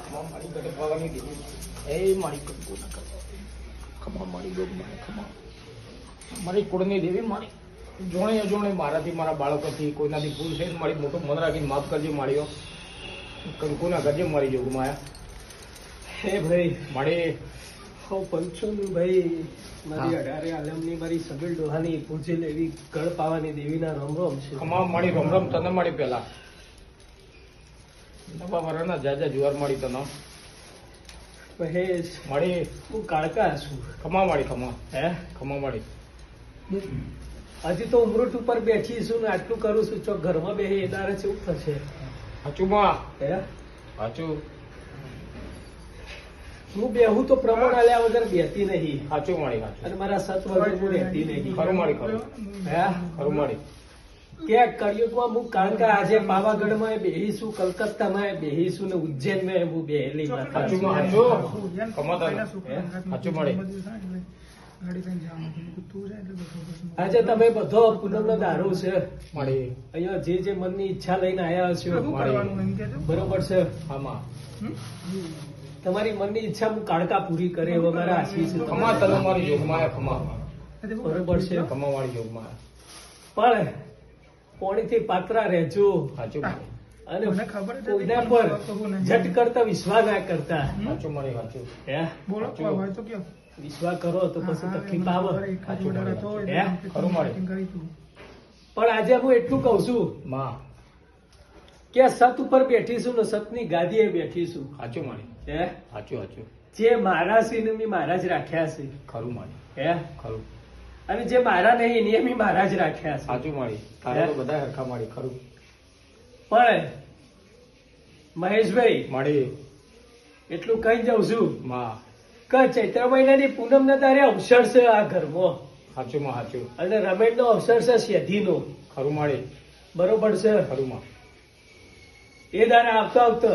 ખમા મારી ગઢ ભવાની દેવી એ મારી કંકુ ના કરો ખમા મારી ગોગ મારે ખમા મારી કુળની દેવી મારી જોણે અજોણે મારાથી મારા બાળકોથી કોઈનાથી ભૂલ છે મારી મોટું મન રાખીને માફ કરજો મારીઓ કંકુ ના કરજો મારી જોગ માયા હે ભાઈ મારી પંચોનું ભાઈ મારી 18 આલમની મારી સગલ ડોહાની પૂજેલ એવી ગળ પાવાની દેવીના રમ રમ છે. ખમા મારી રમ રમ તને મારી પેલા નવા વરના જાજા જુવાર મારી તને મહેશ મારી હું કાળકા છું. ખમા મારી ખમા હે ખમા મારી હજી તો ઉમરોટ ઉપર બેઠી છું ને આટલું કરું છું ચોક ઘરમાં બે એનારે છે એવું થશે. હાચું માં હે હાચું હું બેહું તો પ્રમાણ આલ્યા વગર બેહતી નહીં હાચું મારી હાચું અને મારા સત વગર હું રહેતી નહીં. ખરું મારી ખરું હે ખરું મારી ક્યાંક કળિયુગમાં હું કાળકા આજે પાવાગઢમાં બેહીશું, કલકત્તામાં બેહીશું ને ઉજ્જૈનમાં હું બેહેલી હાચું માં હાચું ખમા તને હાચું મારી આજે તમે બધો પૂનમનો દારૂ છે મારી અહીંયા જે જે મનની ઈચ્છા લઈને આવ્યા છો બરોબર છે. આમાં તમારી મનની ઈચ્છા હું કાળકા પૂરી કરે એવો મારા આશીષ છે. ખમા તને મારી જોગમાં ખમા બરોબર છે. ખમા મારી જોગમાં પણ પોણીથી પાત્રા રહેજો હાચું મારી અને કોઈના પર ઝટ કરતા વિશ્વાસ ના કરતા. હાચું મારી હાચું હે વિશ્વાસ કરો તો પછી તકલીફ આવે. હે ખરું મારી પણ આજે હું એટલું કઉ છું માં કે સત ઉપર બેઠીશું ને સતની ગાદીએ બેઠીશું. હાચું મારી હે હાચું હાચું જે મારા છે ને મેં મારા જ રાખ્યા છે. ખરું મારી હે ખરું અને જે મારા નહીં એને મેં મારા જ રાખ્યા છે. હાચું મારી તારા તો બધા હરખા મારી ખરું પણ મહેશભાઈ મારી એટલું કહી જાઉં છું માં કે ચૈત્ર મહિનાની પૂનમ ના તારે અવસર છે આ ઘરમાં હાચું માં હાચું અને રમેશ નો અવસર છે શેધીનો. ખરું મારી બરોબર છે. ખરું માં એ દાડા આવતો આવતો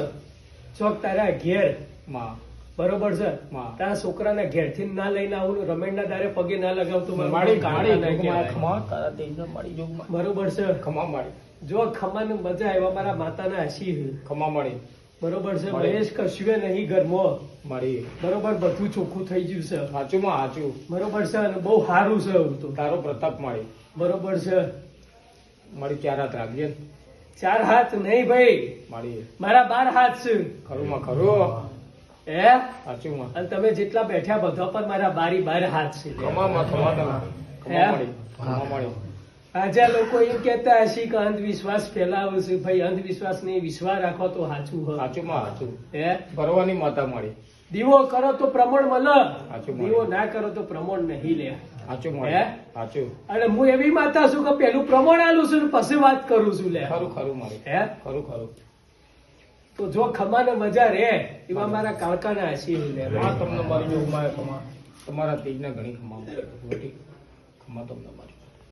ચોક તારા ઘેર માં બરોબર છે હા. તારા છોકરાના ઘેર થી ના લઈને આવું રમેશ ના દારે પગે ના લગાવતું મારી મારું મારી કાળા ના જોગમાં કહેવાય. ખમા તારા દેવને મારી જોગમાં બરોબર છે. ખમા મારી જો ખમાનું મજા આવ્યા મારા માતાના આશીર્વાદ. ખમા મારી બરોબર છે. મારી. મહેશ કશું નહીં ઘરમાં મારી બરોબર બધું ચોખ્ખું થઈ ગયું છે. હાચું માં હાચું બરોબર છે અને બહુ સારું છે એવું તો. તારો પ્રતાપ મારી બરોબર છે. મારી ક્યાં રાત રાખજે 4 હાથ નહીં ભાઈ મારી મારા 12 હાથ છે. ખરું માં ખરું હે હાચું માં અને તમે જેટલા બેઠા બધા પર મારા 12 હાથ છે. ખમા માં ખમા તને ખમા મારી ખમા મારી આજે આ લોકો એમ કેતા હશે કે અંધવિશ્વાસ ફેલાવે છે. ભાઈ અંધવિશ્વાસ નહીં, વિશ્વાસ રાખો તો સાચું હોય. હાચું માં હાચું હે ભરવાની માતા મારી દીવો કરો તો પ્રમાણ મળે, સાચું દીવો ના કરો તો પ્રમાણ નહીં લે. હાચું હે? મારી હાચું અને હું એવી માતા છું કે પેલું પ્રમાણ આલું છું ને પછી વાત કરું છું લે. ખરું ખરું મારી હે ખરું ખરું તો જો ખમાને મજા રે એવા મારા કાળકાના આશીર્વાદ લે. આ તમને મારી જોગમાં ખમા તમારા તેજના ઘણી ખમા મોટી ખમા તમને મારી